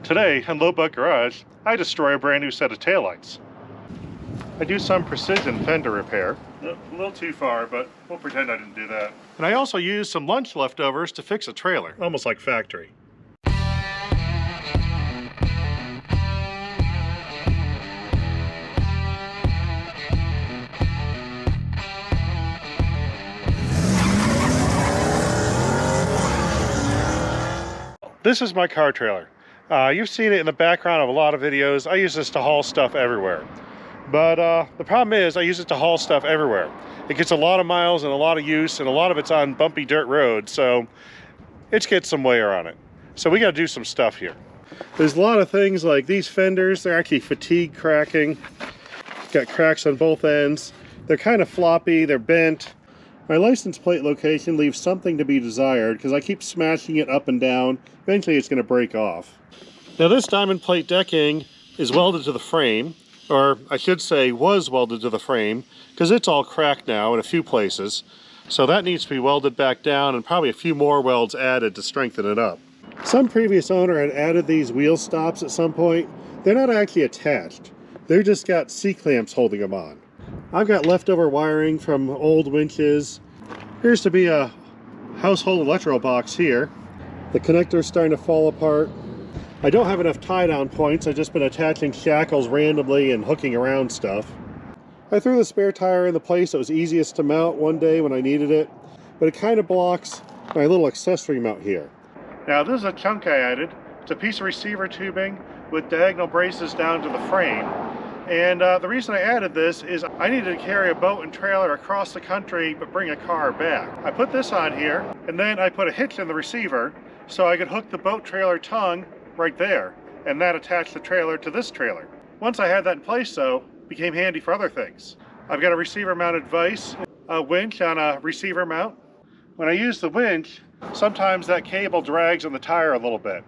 Today, on Low Butt Garage, I destroy a brand new set of taillights. I do some precision fender repair. A little too far, but we'll pretend I didn't do that. And I also use some lunch leftovers to fix a trailer, almost like factory. This is my car trailer. You've seen it in the background of a lot of videos. I use this to haul stuff everywhere. But the problem is I use it to haul stuff everywhere. It gets a lot of miles and a lot of use, and a lot of it's on bumpy dirt roads, so it gets some wear on it. So we got to do some stuff here. There's a lot of things like these fenders. They're actually fatigue cracking. Got cracks on both ends. They're kind of floppy. They're bent. My license plate location leaves something to be desired because I keep smashing it up and down. Eventually it's going to break off. Now this diamond plate decking is welded to the frame, or I should say was welded to the frame, because it's all cracked now in a few places. So that needs to be welded back down and probably a few more welds added to strengthen it up. Some previous owner had added these wheel stops at some point. They're not actually attached. They've just got C-clamps holding them on. I've got leftover wiring from old winches. Appears to be a household electrical box here. The connector's starting to fall apart. I don't have enough tie-down points. I've just been attaching shackles randomly and hooking around stuff. I threw the spare tire in the place that was easiest to mount one day when I needed it, but it kind of blocks my little accessory mount here. Now this is a chunk I added. It's a piece of receiver tubing with diagonal braces down to the frame. And the reason I added this is I needed to carry a boat and trailer across the country but bring a car back. I put this on here, and then I put a hitch in the receiver so I could hook the boat trailer tongue right there, and that attached the trailer to this trailer. Once I had that in place though, it became handy for other things. I've got a receiver mounted vise, a winch on a receiver mount. When I use the winch, sometimes that cable drags on the tire a little bit.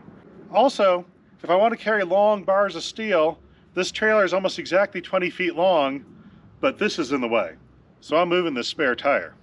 Also, if I want to carry long bars of steel, this trailer is almost exactly 20 feet long, but this is in the way. So I'm moving this spare tire.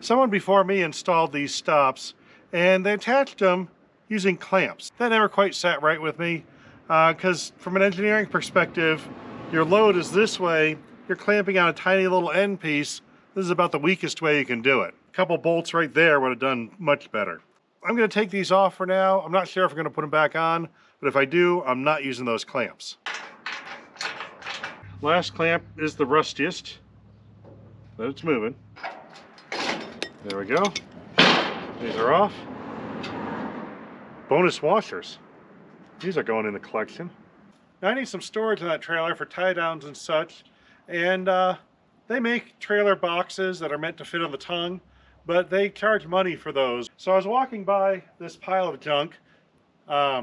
Someone before me installed these stops, and they attached them using clamps. That never quite sat right with me, because from an engineering perspective, your load is this way, you're clamping on a tiny little end piece. This is about the weakest way you can do it. A couple bolts right there would have done much better. I'm going to take these off for now. I'm not sure if I'm going to put them back on, but if I do, I'm not using those clamps. Last clamp is the rustiest, but it's moving. There we go. These are off. Bonus washers. These are going in the collection. Now I need some storage in that trailer for tie downs and such, and they make trailer boxes that are meant to fit on the tongue, but they charge money for those. So I was walking by this pile of junk. I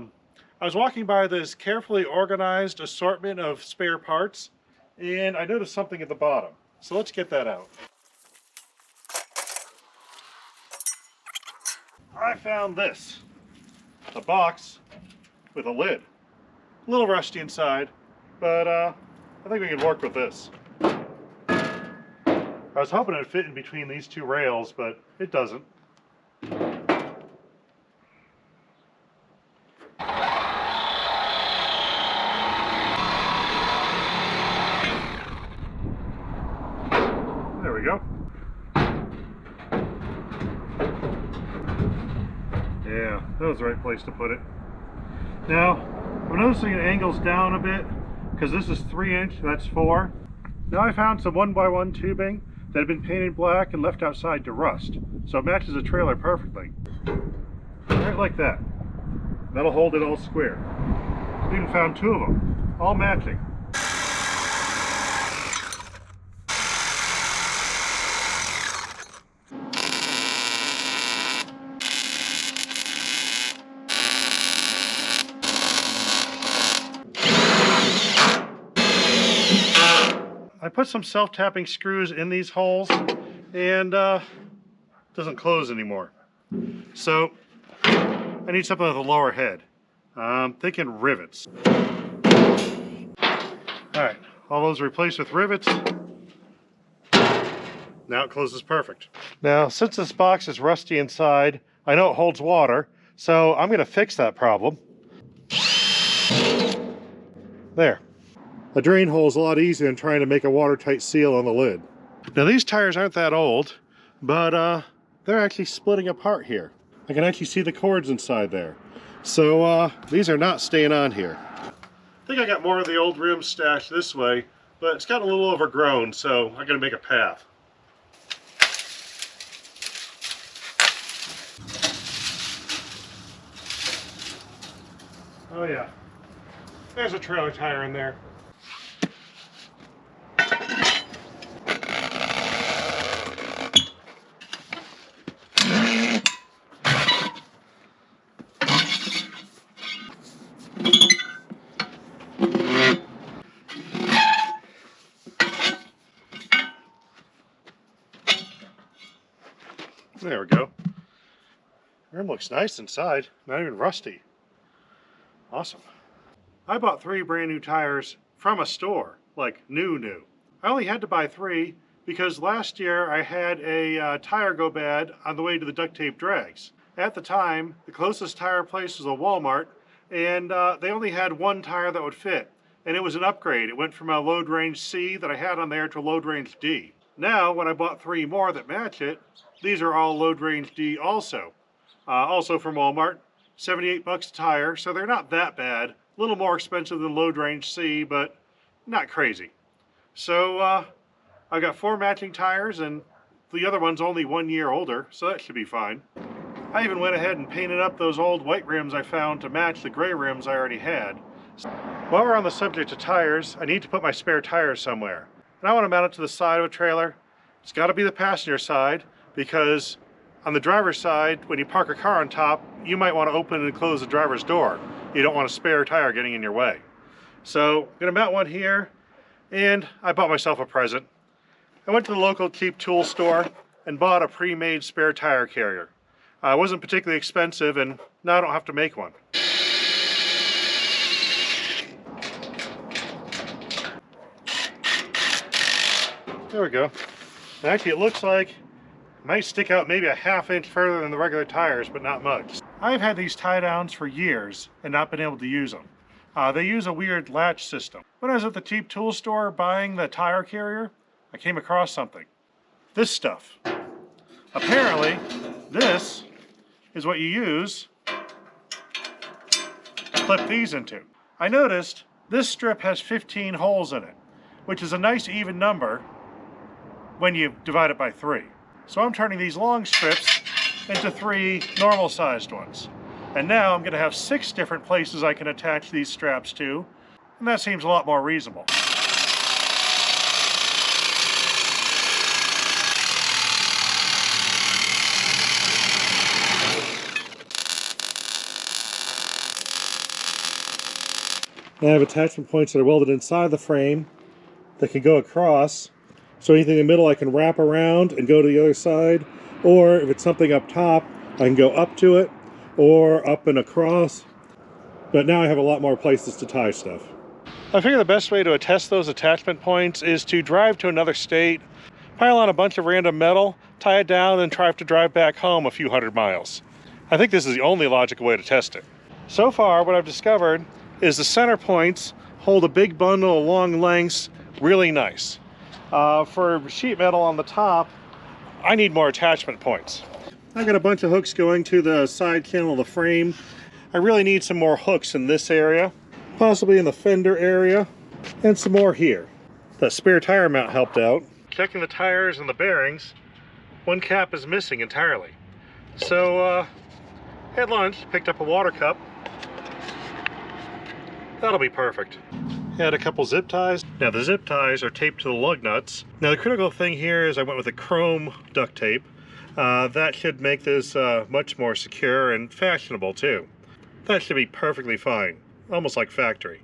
was walking by this carefully organized assortment of spare parts, and I noticed something at the bottom. So let's get that out. I found this. A box with a lid. A little rusty inside, but I think we can work with this. I was hoping it'd fit in between these two rails, but it doesn't. There we go. Yeah, that was the right place to put it. Now, I'm noticing it angles down a bit, because this is 3-inch, that's 4. Now I found some 1x1 tubing that had been painted black and left outside to rust, so it matches the trailer perfectly. Right like that. That'll hold it all square. I even found 2 of them, all matching. I put some self-tapping screws in these holes, and it doesn't close anymore. So I need something with a lower head. I'm thinking rivets. Alright, all those replaced with rivets. Now it closes perfect. Now, since this box is rusty inside, I know it holds water, So I'm going to fix that problem. There. A drain hole is a lot easier than trying to make a watertight seal on the lid. Now these tires aren't that old, but they're actually splitting apart here. I can actually see the cords inside there. So these are not staying on here. I think I got more of the old rims stashed this way, but it's gotten a little overgrown, so I'm going to make a path. Oh yeah, there's a trailer tire in there. There we go. Rim looks nice inside, not even rusty. Awesome. I bought 3 brand new tires from a store, like new. I only had to buy 3 because last year I had a tire go bad on the way to the duct tape drags. At the time, the closest tire place was a Walmart, and they only had 1 tire that would fit, and it was an upgrade. It went from a load range C that I had on there to a load range D. Now, when I bought 3 more that match it, these are all load range D also. Also from Walmart, 78 bucks a tire, so they're not that bad. A little more expensive than load range C, but not crazy. So I've got 4 matching tires, and the other one's only 1 year older, so that should be fine. I even went ahead and painted up those old white rims I found to match the gray rims I already had. While we're on the subject of tires, I need to put my spare tires somewhere. And I want to mount it to the side of a trailer. It's got to be the passenger side, because on the driver's side, when you park a car on top, you might want to open and close the driver's door. You don't want a spare tire getting in your way. So I'm going to mount one here, and I bought myself a present. I went to the local cheap tool store and bought a pre-made spare tire carrier. It wasn't particularly expensive, and now I don't have to make one. There we go. Actually, it looks like it might stick out maybe a ½ inch further than the regular tires, but not much. I've had these tie downs for years and not been able to use them. They use a weird latch system. When I was at the cheap tool store buying the tire carrier, I came across something. This stuff. Apparently, this is what you use to clip these into. I noticed this strip has 15 holes in it, which is a nice even number when you divide it by 3. So I'm turning these long strips into 3 normal sized ones. And now I'm going to have 6 different places I can attach these straps to, and that seems a lot more reasonable. I have attachment points that are welded inside the frame that can go across. So anything in the middle I can wrap around and go to the other side. Or if it's something up top, I can go up to it or up and across. But now I have a lot more places to tie stuff. I figure the best way to attach those attachment points is to drive to another state, pile on a bunch of random metal, tie it down, and try to drive back home a few hundred miles. I think this is the only logical way to test it. So far, what I've discovered is the center points hold a big bundle of long lengths really nice. For sheet metal on the top, I need more attachment points. I've got a bunch of hooks going to the side channel of the frame. I really need some more hooks in this area, possibly in the fender area, and some more here. The spare tire mount helped out. Checking the tires and the bearings, one cap is missing entirely. So at lunch, picked up a water cup. That'll be perfect. Had a couple zip ties. Now the zip ties are taped to the lug nuts. Now the critical thing here is I went with a chrome duct tape. That should make this much more secure and fashionable too. That should be perfectly fine, almost like factory.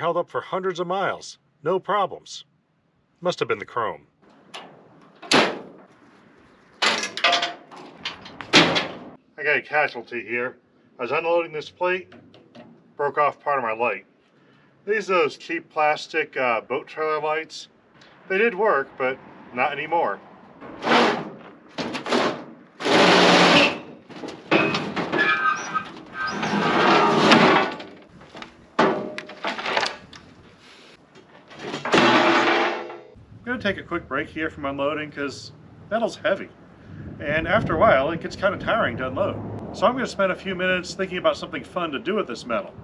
held up for hundreds of miles. No problems. Must have been the chrome. I got a casualty here. I was unloading this plate, broke off part of my light. These are those cheap plastic boat trailer lights. They did work, but not anymore. I'm going to take a quick break here from unloading because metal's heavy. And after a while, it gets kind of tiring to unload. So I'm going to spend a few minutes thinking about something fun to do with this metal.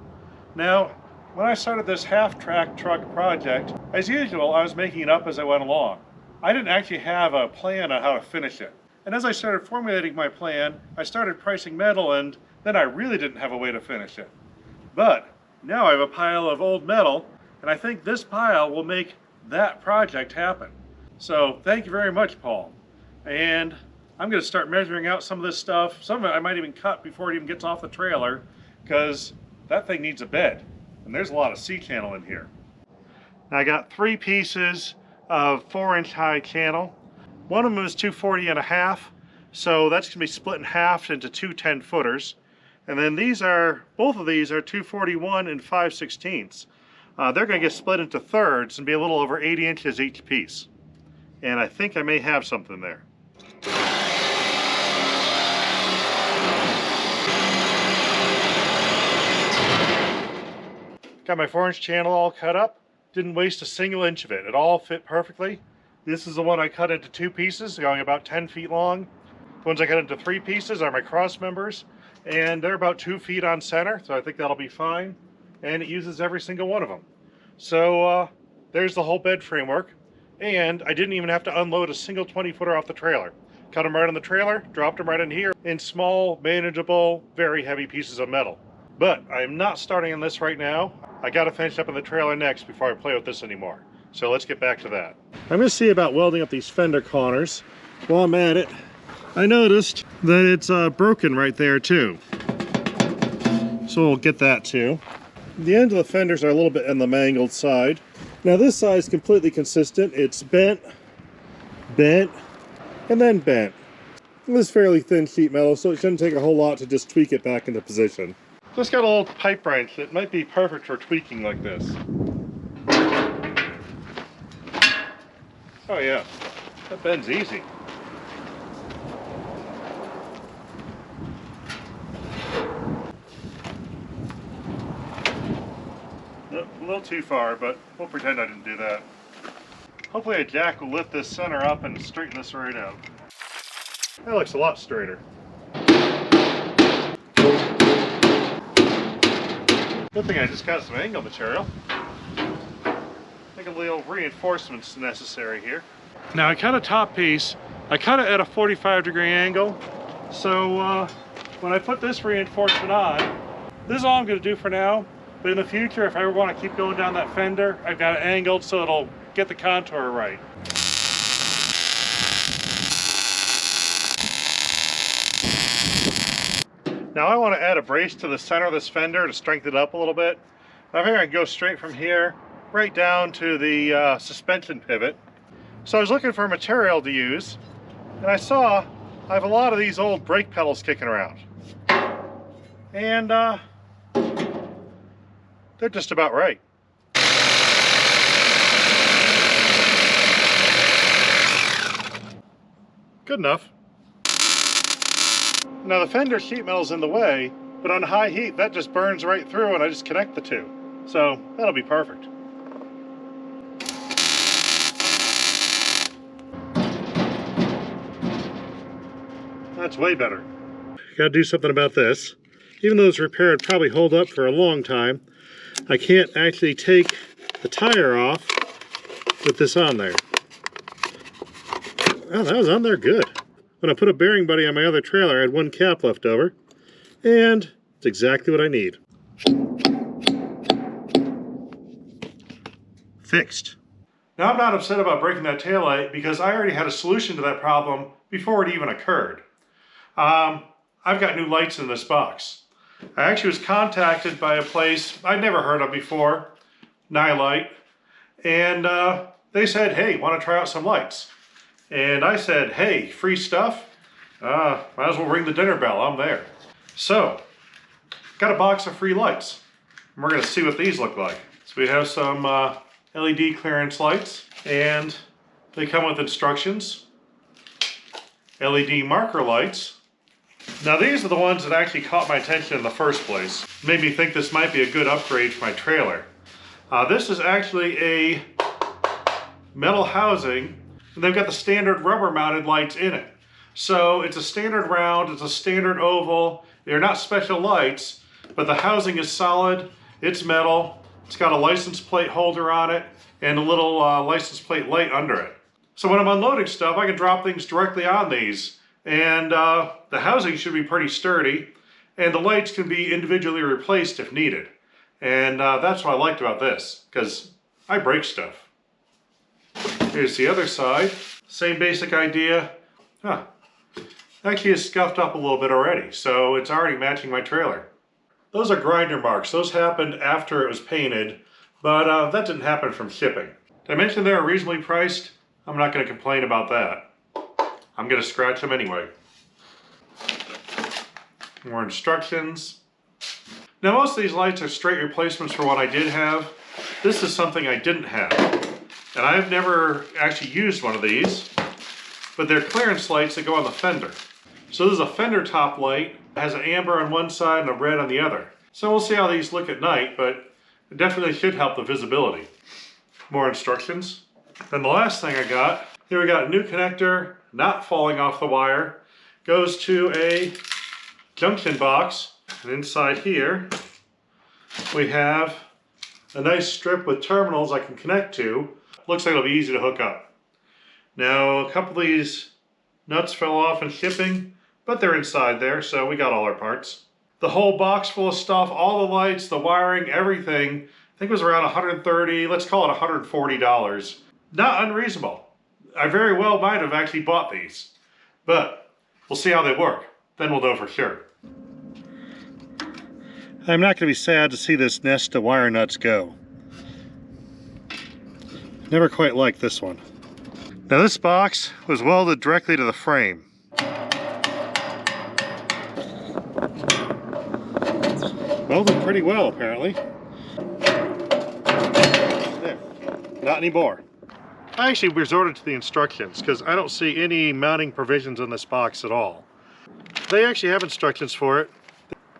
Now, when I started this half-track truck project, as usual, I was making it up as I went along. I didn't actually have a plan on how to finish it. And as I started formulating my plan, I started pricing metal, and then I really didn't have a way to finish it. But now I have a pile of old metal, and I think this pile will make that project happen. So thank you very much, Paul. And I'm going to start measuring out some of this stuff. Some of it I might even cut before it even gets off the trailer, because that thing needs a bed. And there's a lot of C-channel in here. Now I got 3 pieces of 4-inch high channel. One of them is 240.5, so that's going to be split in half into 2 10-footers. And then both of these are 241 and 5/16. They're going to get split into thirds and be a little over 80 inches each piece. And I think I may have something there. Got my 4-inch channel all cut up. Didn't waste a single inch of it. It all fit perfectly. This is the one I cut into 2 pieces, going about 10 feet long. The ones I cut into 3 pieces are my cross members, and they're about 2 feet on center, so I think that'll be fine. And it uses every single one of them. So there's the whole bed framework, and I didn't even have to unload a single 20-footer off the trailer. Cut them right on the trailer, dropped them right in here in small, manageable, very heavy pieces of metal. But I'm not starting on this right now. I got to finish up on the trailer next before I play with this anymore. So let's get back to that. I'm going to see about welding up these fender corners. While I'm at it, I noticed that it's broken right there too. So we'll get that too. The end of the fenders are a little bit on the mangled side. Now this side is completely consistent. It's bent, and then bent. This is fairly thin sheet metal, so it shouldn't take a whole lot to just tweak it back into position. Just got a little pipe wrench that might be perfect for tweaking like this. Oh yeah, that bends easy. A little too far, but we'll pretend I didn't do that. Hopefully a jack will lift this center up and straighten this right out. That looks a lot straighter. Good thing I just got some angle material. I think a little reinforcement's necessary here. Now I cut a top piece. I cut it at a 45-degree angle. So when I put this reinforcement on, this is all I'm going to do for now. But in the future, if I ever want to keep going down that fender, I've got it angled so it'll get the contour right. Now I want to add a brace to the center of this fender to strengthen it up a little bit. I think I can go straight from here right down to the suspension pivot. So I was looking for material to use, and I saw I have a lot of these old brake pedals kicking around. And they're just about right. Good enough. Now the fender sheet metal's in the way, but on high heat that just burns right through and I just connect the two. So that'll be perfect. That's way better. Gotta do something about this. Even though it's repaired, probably hold up for a long time. I can't actually take the tire off with this on there. Oh, that was on there good. When I put a bearing buddy on my other trailer, I had 1 cap left over, and it's exactly what I need. Fixed. Now I'm not upset about breaking that taillight because I already had a solution to that problem before it even occurred. I've got new lights in this box. I actually was contacted by a place I'd never heard of before. Nilight, and they said, hey, want to try out some lights? And I said, hey, free stuff? Might as well ring the dinner bell, I'm there. So, got a box of free lights. And we're going to see what these look like. So we have some LED clearance lights, and they come with instructions. LED marker lights. Now these are the ones that actually caught my attention in the first place. Made me think this might be a good upgrade for my trailer. This is actually a metal housing, and they've got the standard rubber mounted lights in it. So it's a standard round, it's a standard oval. They're not special lights, but the housing is solid, it's metal, it's got a license plate holder on it, and a little license plate light under it. So when I'm unloading stuff, I can drop things directly on these, and the housing should be pretty sturdy, and the lights can be individually replaced if needed. And that's what I liked about this, because I break stuff. Here's the other side, same basic idea. Actually it's scuffed up a little bit already, so it's already matching my trailer. Those are grinder marks. Those happened after it was painted, but that didn't happen from shipping. Did I mention they were reasonably priced? I'm not going to complain about that. I'm going to scratch them anyway. More instructions. Now most of these lights are straight replacements for what I did have. This is something I didn't have. And I've never actually used one of these, but they're clearance lights that go on the fender. So this is a fender top light. It has an amber on one side and a red on the other. So we'll see how these look at night, but it definitely should help the visibility. More instructions. Then the last thing I got, here we got a new connector, not falling off the wire. Goes to a junction box, and inside here we have a nice strip with terminals I can connect to. Looks like it'll be easy to hook up. Now a couple of these nuts fell off in shipping, but they're inside there, so we got all our parts. The whole box full of stuff, all the lights, the wiring, everything, I think it was around $130, let's call it $140. Not unreasonable. I very well might have actually bought these, but we'll see how they work. Then we'll know for sure. I'm not going to be sad to see this nest of wire nuts go. Never quite liked this one. Now this box was welded directly to the frame. Welded pretty well apparently. There, not anymore. I actually resorted to the instructions because I don't see any mounting provisions in this box at all. They actually have instructions for it.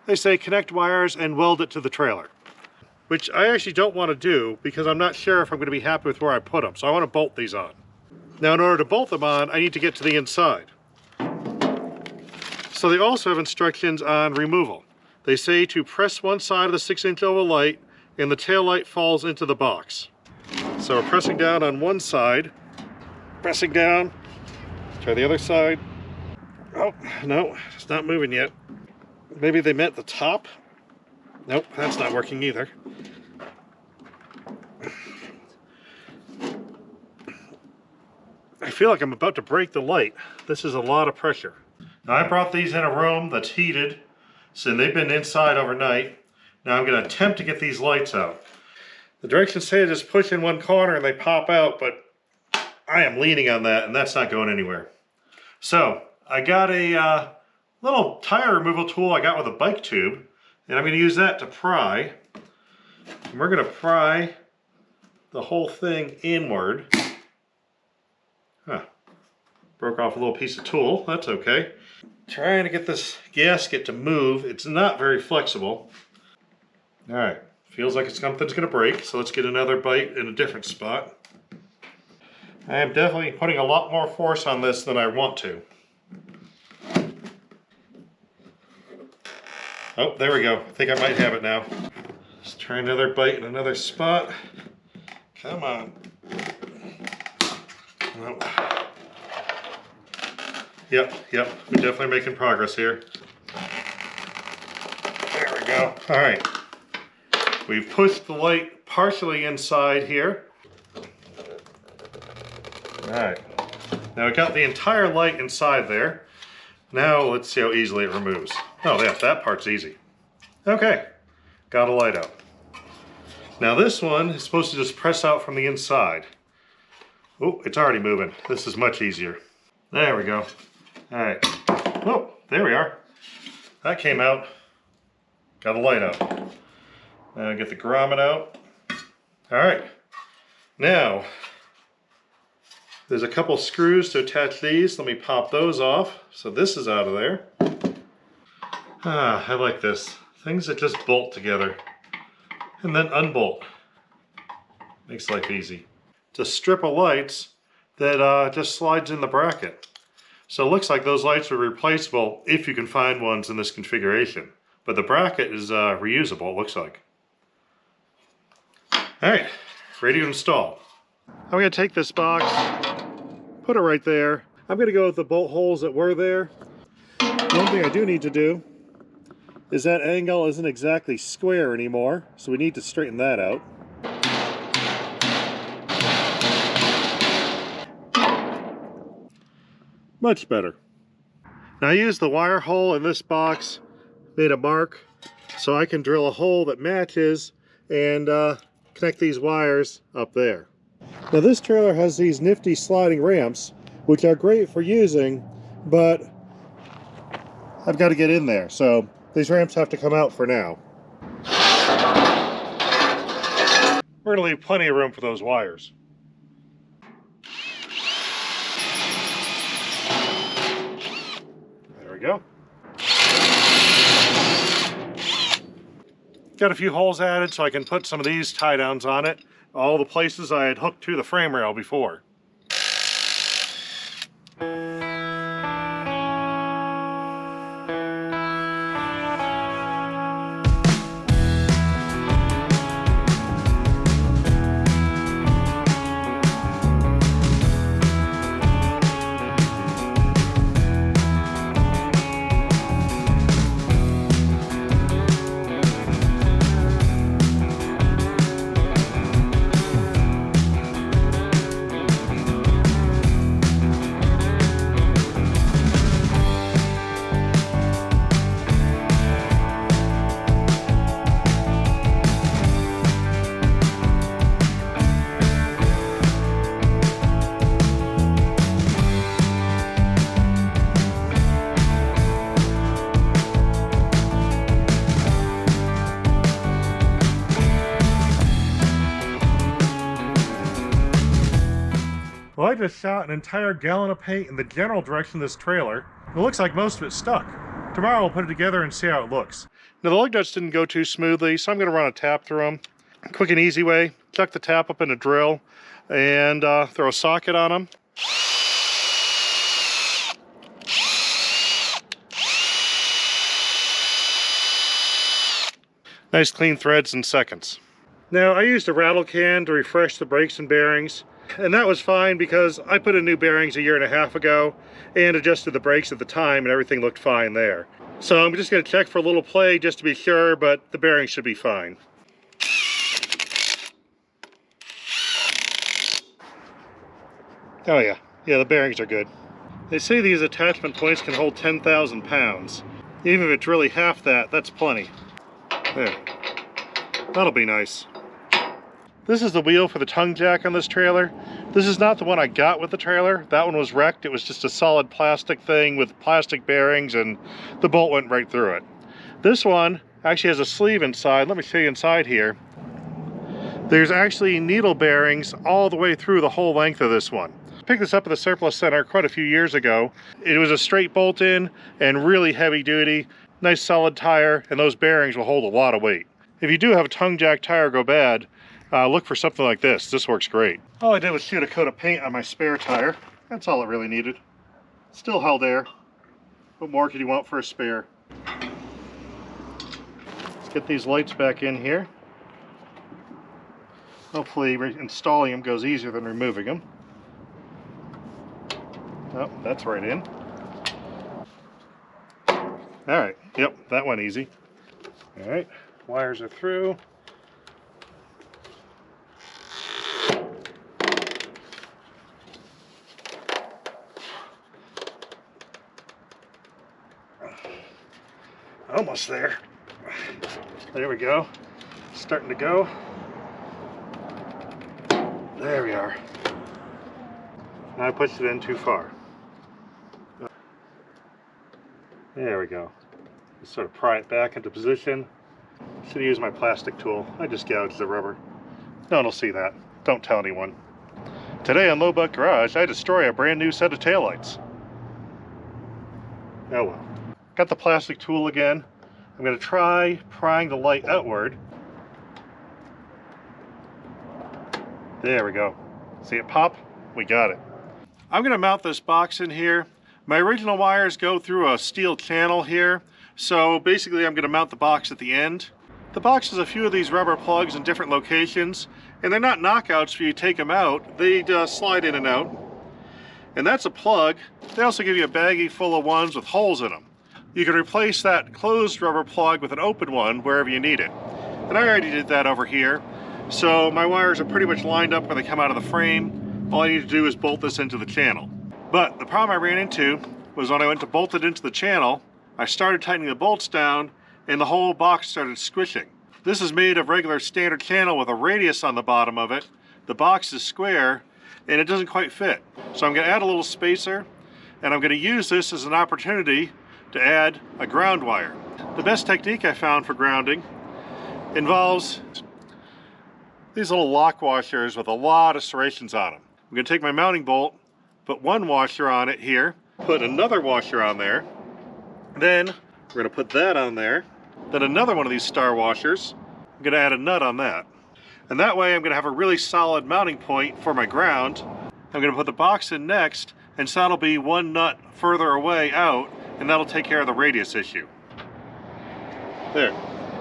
They say connect wires and weld it to the trailer, which I actually don't want to do because I'm not sure if I'm going to be happy with where I put them. So I want to bolt these on. Now in order to bolt them on, I need to get to the inside. So they also have instructions on removal. They say to press one side of the 6-inch oval light and the tail light falls into the box. So we're pressing down on one side, pressing down, try the other side. Oh, no, it's not moving yet. Maybe they meant the top? Nope, that's not working either. I feel like I'm about to break the light. This is a lot of pressure. Now I brought these in a room that's heated, so they've been inside overnight. Now I'm going to attempt to get these lights out. The directions say just push in one corner and they pop out, but I am leaning on that and that's not going anywhere. So I got a little tire removal tool I got with a bike tube, and I'm going to use that to pry. And we're going to pry the whole thing inward. Broke off a little piece of tool, that's okay. Trying to get this gasket to move. It's not very flexible. All right, feels like something's going to break, so let's get another bite in a different spot. I am definitely putting a lot more force on this than I want to. Oh, there we go. I think I might have it now. Let's try another bite in another spot. Come on. Nope. Yep, we're definitely making progress here. There we go. All right. We've pushed the light partially inside here. All right. Now we got the entire light inside there. Now let's see how easily it removes. Oh yeah, that part's easy. Okay, got a light out. Now this one is supposed to just press out from the inside. Oh, it's already moving. This is much easier. There we go. All right. Oh, there we are. That came out. Got the light out. Now get the grommet out. All right. Now, there's a couple screws to attach these. Let me pop those off. So this is out of there. I like this. Things that just bolt together and then unbolt. Makes life easy. It's a strip of lights that just slides in the bracket. So it looks like those lights are replaceable if you can find ones in this configuration. But the bracket is reusable, it looks like. Alright, ready to install. I'm going to take this box, put it right there. I'm going to go with the bolt holes that were there. One thing I do need to do is that angle isn't exactly square anymore, so we need to straighten that out. Much better. Now I used the wire hole in this box, made a mark, so I can drill a hole that matches and connect these wires up there. Now this trailer has these nifty sliding ramps, which are great for using, but I've got to get in there, so these ramps have to come out for now. We're going to leave plenty of room for those wires. There we go. Got a few holes added so I can put some of these tie downs on it. All the places I had hooked to the frame rail before. Well, I just shot an entire gallon of paint in the general direction of this trailer. It looks like most of it's stuck. Tomorrow we'll put it together and see how it looks. Now the lug nuts didn't go too smoothly, so I'm going to run a tap through them. Quick and easy way, chuck the tap up in a drill and throw a socket on them. Nice clean threads in seconds. Now I used a rattle can to refresh the brakes and bearings. And that was fine because I put in new bearings a year and a half ago and adjusted the brakes at the time and everything looked fine there. So I'm just going to check for a little play just to be sure, but the bearings should be fine. Oh yeah, the bearings are good. They say these attachment points can hold 10,000 pounds. Even if it's really half that, that's plenty. There. That'll be nice. This is the wheel for the tongue jack on this trailer. This is not the one I got with the trailer. That one was wrecked. It was just a solid plastic thing with plastic bearings and the bolt went right through it. This one actually has a sleeve inside. Let me show you inside here. There's actually needle bearings all the way through the whole length of this one. I picked this up at the surplus center quite a few years ago. It was a straight bolt in and really heavy duty. Nice solid tire, and those bearings will hold a lot of weight. If you do have a tongue jack tire go bad, look for something like this. This works great. All I did was shoot a coat of paint on my spare tire. That's all it really needed. Still held air. What more could you want for a spare? Let's get these lights back in here. Hopefully installing them goes easier than removing them. Oh, that's right in. Alright, yep, that went easy. Alright, wires are through. Almost there. There we go. Starting to go. There we are. I pushed it in too far. There we go. Just sort of pry it back into position. Should have used my plastic tool. I just gouged the rubber. No one will see that. Don't tell anyone. Today on Low Buck Garage, I destroy a brand new set of taillights. Oh well. Got the plastic tool again. I'm going to try prying the light outward. There we go. See it pop? We got it. I'm going to mount this box in here. My original wires go through a steel channel here, so basically I'm going to mount the box at the end. The box has a few of these rubber plugs in different locations, and they're not knockouts when you take them out. They slide in and out. And that's a plug. They also give you a baggie full of ones with holes in them. You can replace that closed rubber plug with an open one wherever you need it. And I already did that over here. So my wires are pretty much lined up where they come out of the frame. All I need to do is bolt this into the channel. But the problem I ran into was when I went to bolt it into the channel, I started tightening the bolts down and the whole box started squishing. This is made of regular standard channel with a radius on the bottom of it. The box is square and it doesn't quite fit. So I'm going to add a little spacer, and I'm going to use this as an opportunity to add a ground wire. The best technique I found for grounding involves these little lock washers with a lot of serrations on them. I'm going to take my mounting bolt, put one washer on it here, put another washer on there, then we're going to put that on there, then another one of these star washers. I'm going to add a nut on that. And that way I'm going to have a really solid mounting point for my ground. I'm going to put the box in next, and so that'll be one nut further away out, and that'll take care of the radius issue. There,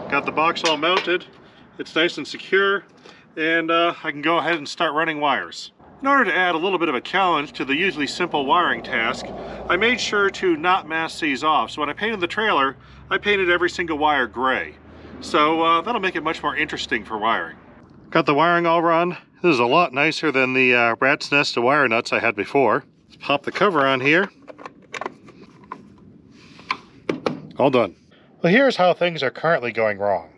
got the box all mounted. It's nice and secure, and I can go ahead and start running wires. In order to add a little bit of a challenge to the usually simple wiring task, I made sure to not mask these off. So when I painted the trailer, I painted every single wire gray. So that'll make it much more interesting for wiring. Got the wiring all run. This is a lot nicer than the rat's nest of wire nuts I had before. Let's pop the cover on here. All done. Well, here's how things are currently going wrong.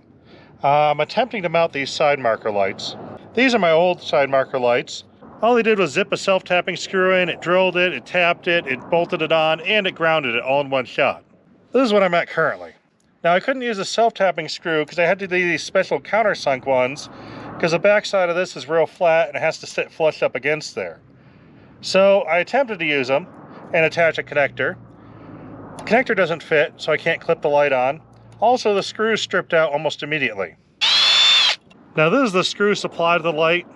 I'm attempting to mount these side marker lights. These are my old side marker lights. All they did was zip a self-tapping screw in, it drilled it, it tapped it, it bolted it on, and it grounded it all in one shot. This is what I'm at currently. Now I couldn't use a self-tapping screw because I had to do these special countersunk ones because the back side of this is real flat and it has to sit flush up against there. So I attempted to use them and attach a connector. The connector doesn't fit, so I can't clip the light on. Also, the screw stripped out almost immediately. Now this is the screw supplied to the light.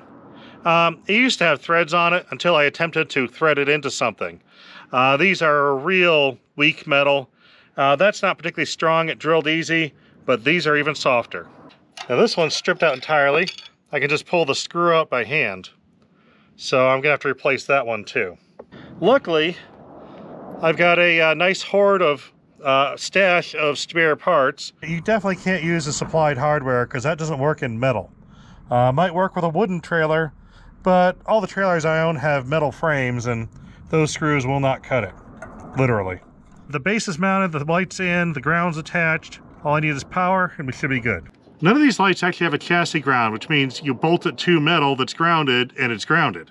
It used to have threads on it until I attempted to thread it into something. These are real weak metal. That's not particularly strong, it drilled easy, but these are even softer. Now this one's stripped out entirely. I can just pull the screw out by hand. So I'm gonna have to replace that one too. Luckily, I've got a nice hoard of stash of spare parts. You definitely can't use the supplied hardware because that doesn't work in metal. Might work with a wooden trailer, but all the trailers I own have metal frames and those screws will not cut it, literally. The base is mounted, the light's in, the ground's attached. All I need is power and we should be good. None of these lights actually have a chassis ground, which means you bolt it to metal that's grounded and it's grounded.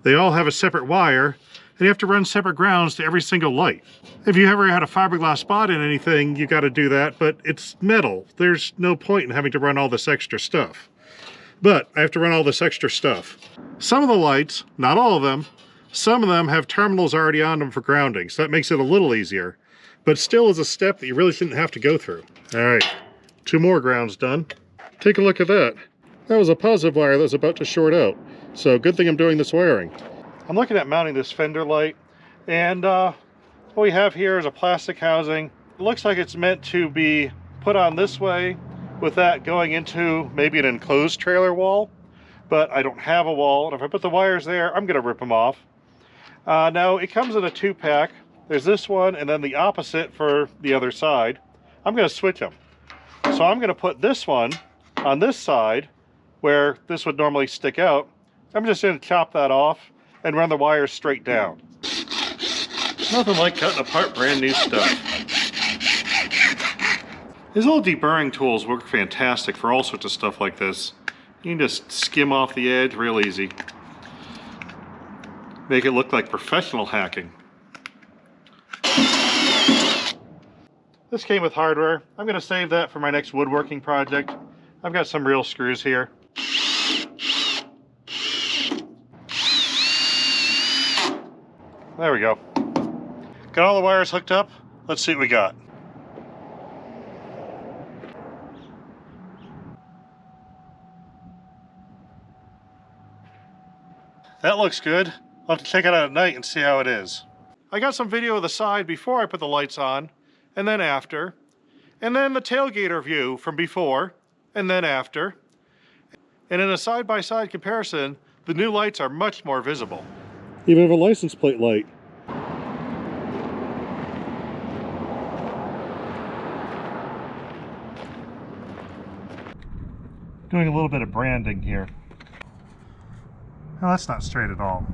They all have a separate wire and you have to run separate grounds to every single light. If you ever had a fiberglass spot in anything, you got to do that, but it's metal. There's no point in having to run all this extra stuff. But I have to run all this extra stuff. Some of the lights, not all of them, some of them have terminals already on them for grounding, so that makes it a little easier. But still is a step that you really shouldn't have to go through. All right, 2 more grounds done. Take a look at that. That was a positive wire that was about to short out. So good thing I'm doing this wiring. I'm looking at mounting this fender light, and what we have here is a plastic housing. It looks like it's meant to be put on this way, with that going into maybe an enclosed trailer wall, but I don't have a wall, and if I put the wires there, I'm going to rip them off. Now, it comes in a 2-pack. There's this one, and then the opposite for the other side. I'm going to switch them. So I'm going to put this one on this side, where this would normally stick out. I'm just going to chop that off and run the wires straight down. Nothing like cutting apart brand new stuff. These little deburring tools work fantastic for all sorts of stuff like this. You can just skim off the edge real easy. Make it look like professional hacking. This came with hardware. I'm going to save that for my next woodworking project. I've got some real screws here. There we go. Got all the wires hooked up. Let's see what we got. That looks good. I'll have to check it out at night and see how it is. I got some video of the side before I put the lights on, and then after, and then the tailgater view from before, and then after. And in a side-by-side comparison, the new lights are much more visible. Even have a license plate light. Doing a little bit of branding here. Oh, that's not straight at all.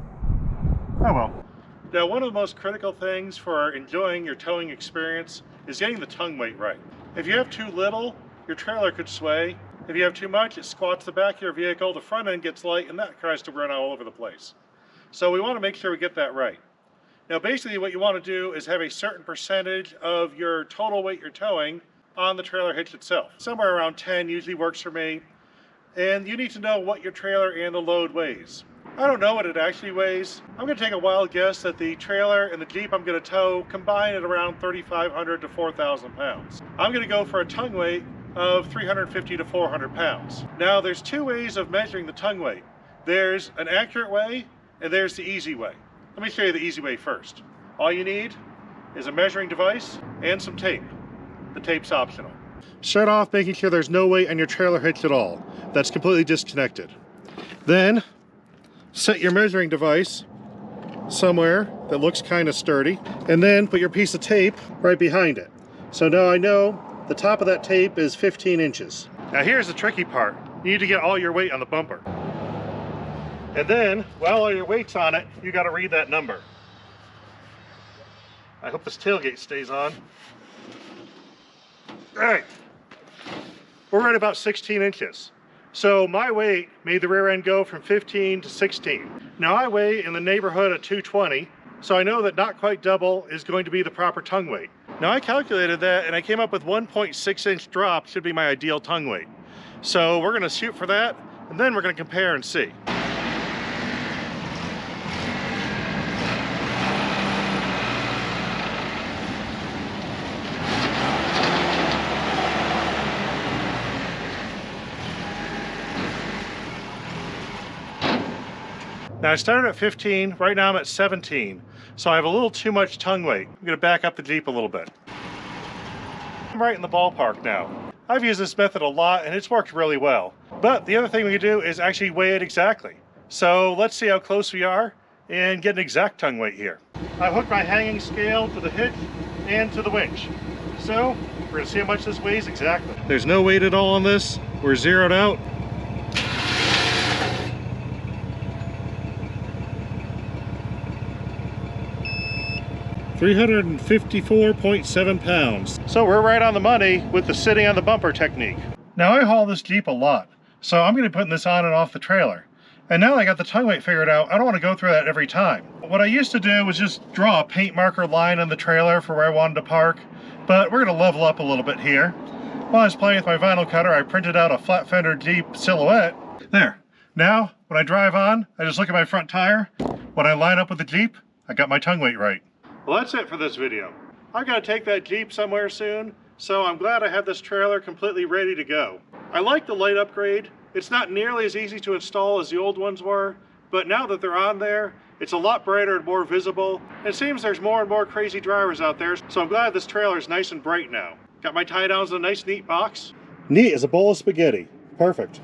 Oh well. Now, one of the most critical things for enjoying your towing experience is getting the tongue weight right. If you have too little, your trailer could sway. If you have too much, it squats the back of your vehicle, the front end gets light, and that tries to run all over the place. So we want to make sure we get that right. Now, basically what you want to do is have a certain percentage of your total weight you're towing on the trailer hitch itself. Somewhere around 10 usually works for me. And you need to know what your trailer and the load weighs. I don't know what it actually weighs. I'm going to take a wild guess that the trailer and the Jeep I'm going to tow combine at around 3,500 to 4,000 pounds. I'm going to go for a tongue weight of 350 to 400 pounds. Now, there's two ways of measuring the tongue weight. There's an accurate way and there's the easy way. Let me show you the easy way first. All you need is a measuring device and some tape. The tape's optional. Start off making sure there's no weight on your trailer hitch at all. That's completely disconnected. Then set your measuring device somewhere that looks kind of sturdy, and then put your piece of tape right behind it. So now I know the top of that tape is 15 inches. Now here's the tricky part. You need to get all your weight on the bumper. And then, while all your weight's on it, you got to read that number. I hope this tailgate stays on. All right. We're at about 16 inches. So my weight made the rear end go from 15 to 16. Now I weigh in the neighborhood of 220, so I know that not quite double is going to be the proper tongue weight. Now I calculated that and I came up with 1.6 inch drop should be my ideal tongue weight. So we're gonna shoot for that and then we're gonna compare and see. Now I started at 15, right now I'm at 17, so I have a little too much tongue weight. I'm going to back up the Jeep a little bit. I'm right in the ballpark now. I've used this method a lot and it's worked really well. But the other thing we can do is actually weigh it exactly. So let's see how close we are and get an exact tongue weight here. I've hooked my hanging scale to the hitch and to the winch. So we're going to see how much this weighs exactly. There's no weight at all on this. We're zeroed out. 354.7 pounds. So we're right on the money with the sitting on the bumper technique. Now I haul this Jeep a lot, so I'm gonna be putting this on and off the trailer. And now that I got the tongue weight figured out, I don't wanna go through that every time. What I used to do was just draw a paint marker line on the trailer for where I wanted to park, but we're gonna level up a little bit here. While I was playing with my vinyl cutter, I printed out a flat fender Jeep silhouette. There. Now, when I drive on, I just look at my front tire. When I line up with the Jeep, I got my tongue weight right. Well, that's it for this video. I've got to take that Jeep somewhere soon, so I'm glad I have this trailer completely ready to go. I like the light upgrade. It's not nearly as easy to install as the old ones were, but now that they're on there, it's a lot brighter and more visible. It seems there's more and more crazy drivers out there, so I'm glad this trailer is nice and bright now. Got my tie downs in a nice neat box. Neat as a bowl of spaghetti. Perfect.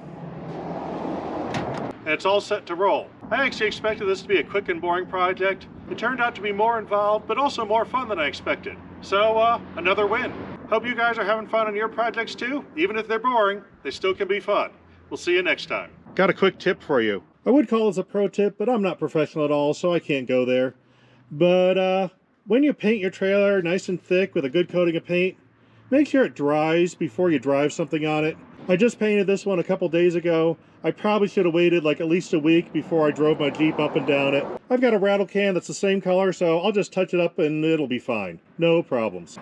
And it's all set to roll. I actually expected this to be a quick and boring project. It turned out to be more involved, but also more fun than I expected. So, another win. Hope you guys are having fun on your projects too. Even if they're boring, they still can be fun. We'll see you next time. Got a quick tip for you. I would call this a pro tip, but I'm not professional at all, so I can't go there. But, when you paint your trailer nice and thick with a good coating of paint, make sure it dries before you drive something on it. I just painted this one a couple days ago. I probably should have waited like at least a week before I drove my Jeep up and down it. I've got a rattle can that's the same color, so I'll just touch it up and it'll be fine. No problems.